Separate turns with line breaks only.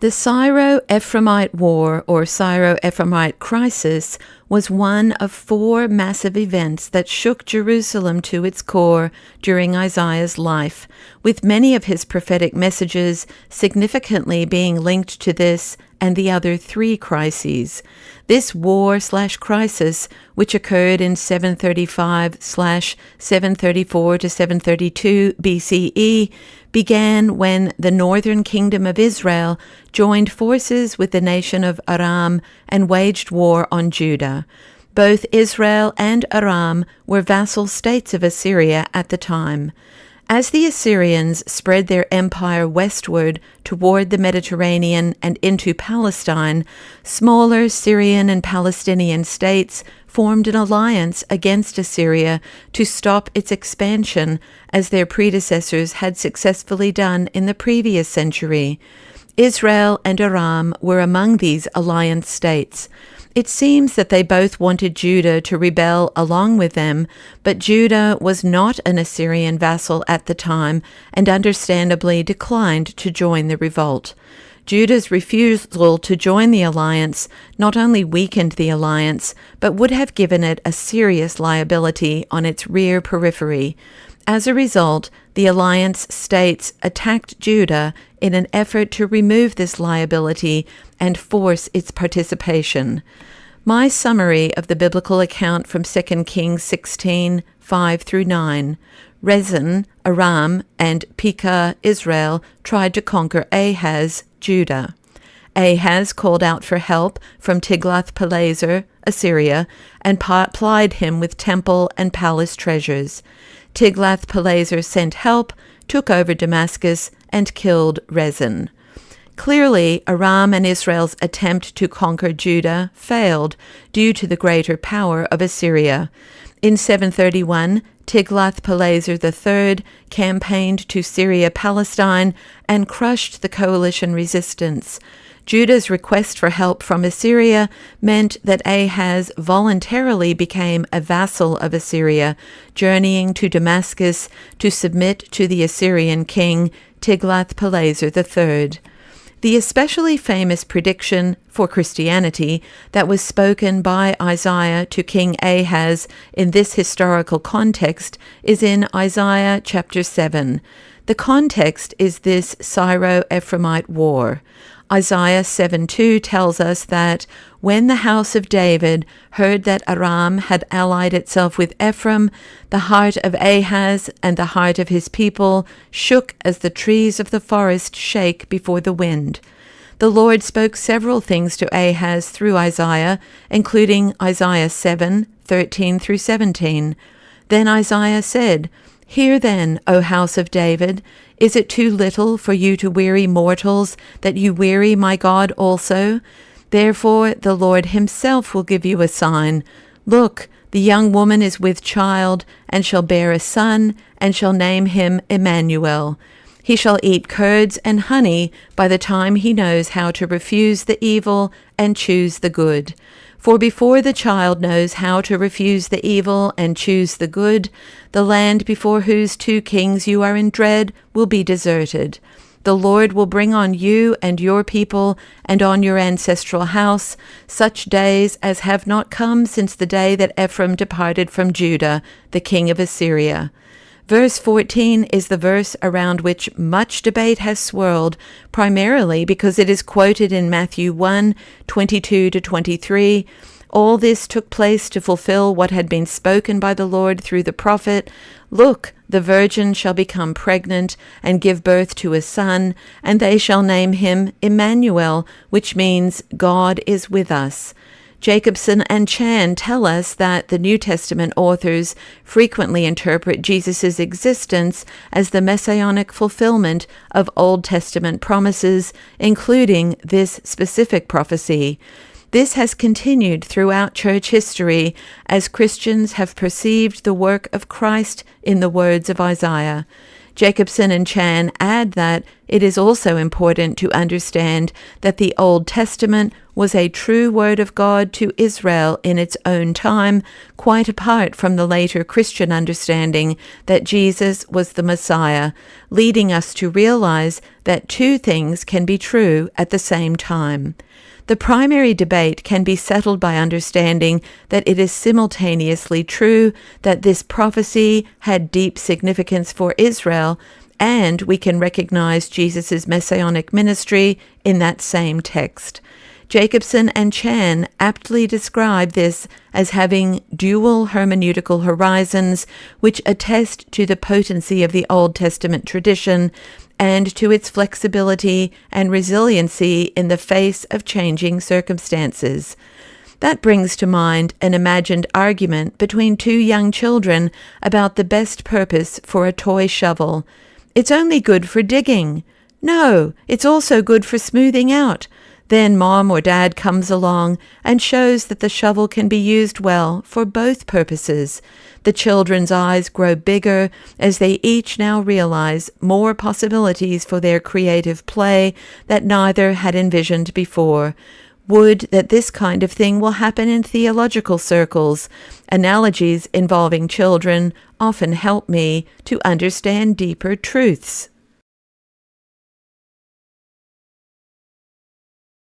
The Syro-Ephraimite War, or Syro-Ephraimite Crisis, was one of 4 massive events that shook Jerusalem to its core during Isaiah's life, with many of his prophetic messages significantly being linked to this and the other 3 crises. This war/crisis, which occurred in 735/734 to 732 BCE, began when the northern kingdom of Israel joined forces with the nation of Aram and waged war on Judah. Both Israel and Aram were vassal states of Assyria at the time. As the Assyrians spread their empire westward toward the Mediterranean and into Palestine, smaller Syrian and Palestinian states formed an alliance against Assyria to stop its expansion, as their predecessors had successfully done in the previous century. Israel and Aram were among these alliance states. It seems that they both wanted Judah to rebel along with them, but Judah was not an Assyrian vassal at the time and understandably declined to join the revolt. Judah's refusal to join the alliance not only weakened the alliance, but would have given it a serious liability on its rear periphery. As a result, the alliance states attacked Judah in an effort to remove this liability and force its participation. My summary of the biblical account from 2 Kings 16, 5-9. Rezin, Aram, and Pekah, Israel, tried to conquer Ahaz, Judah. Ahaz called out for help from Tiglath-Pileser, Assyria, and plied him with temple and palace treasures. Tiglath-Pileser sent help, took over Damascus, and killed Rezin. Clearly, Aram and Israel's attempt to conquer Judah failed due to the greater power of Assyria. In 731, Tiglath-Pileser III campaigned to Syria-Palestine and crushed the coalition resistance. Judah's request for help from Assyria meant that Ahaz voluntarily became a vassal of Assyria, journeying to Damascus to submit to the Assyrian king Tiglath-Pileser III. The especially famous prediction for Christianity that was spoken by Isaiah to King Ahaz in this historical context is in Isaiah chapter 7. The context is this Syro-Ephraimite war. Isaiah 7:2 tells us that when the house of David heard that Aram had allied itself with Ephraim, the heart of Ahaz and the heart of his people shook as the trees of the forest shake before the wind. The Lord spoke several things to Ahaz through Isaiah, including Isaiah 7:13-17. Then Isaiah said, "Hear then, O house of David, is it too little for you to weary mortals, that you weary my God also? Therefore the Lord himself will give you a sign. Look, the young woman is with child, and shall bear a son, and shall name him Emmanuel. He shall eat curds and honey by the time he knows how to refuse the evil and choose the good. For before the child knows how to refuse the evil and choose the good, the land before whose 2 kings you are in dread will be deserted. The Lord will bring on you and your people and on your ancestral house such days as have not come since the day that Ephraim departed from Judah, the king of Assyria." Verse 14 is the verse around which much debate has swirled, primarily because it is quoted in Matthew 1:22-23. All this took place to fulfill what had been spoken by the Lord through the prophet. "Look, the virgin shall become pregnant and give birth to a son, and they shall name him Emmanuel, which means God is with us." Jacobson and Chan tell us that the New Testament authors frequently interpret Jesus' existence as the messianic fulfillment of Old Testament promises, including this specific prophecy. This has continued throughout church history as Christians have perceived the work of Christ in the words of Isaiah. Jacobson and Chan add that it is also important to understand that the Old Testament was a true word of God to Israel in its own time, quite apart from the later Christian understanding that Jesus was the Messiah, leading us to realize that two things can be true at the same time. The primary debate can be settled by understanding that it is simultaneously true that this prophecy had deep significance for Israel, and we can recognize Jesus' messianic ministry in that same text. Jacobson and Chan aptly describe this as having dual hermeneutical horizons, which attest to the potency of the Old Testament tradition and to its flexibility and resiliency in the face of changing circumstances. That brings to mind an imagined argument between two young children about the best purpose for a toy shovel. It's only good for digging. No, it's also good for smoothing out. Then Mom or Dad comes along and shows that the shovel can be used well for both purposes. The children's eyes grow bigger as they each now realize more possibilities for their creative play that neither had envisioned before. Would that this kind of thing will happen in theological circles. Analogies involving children often help me to understand deeper truths.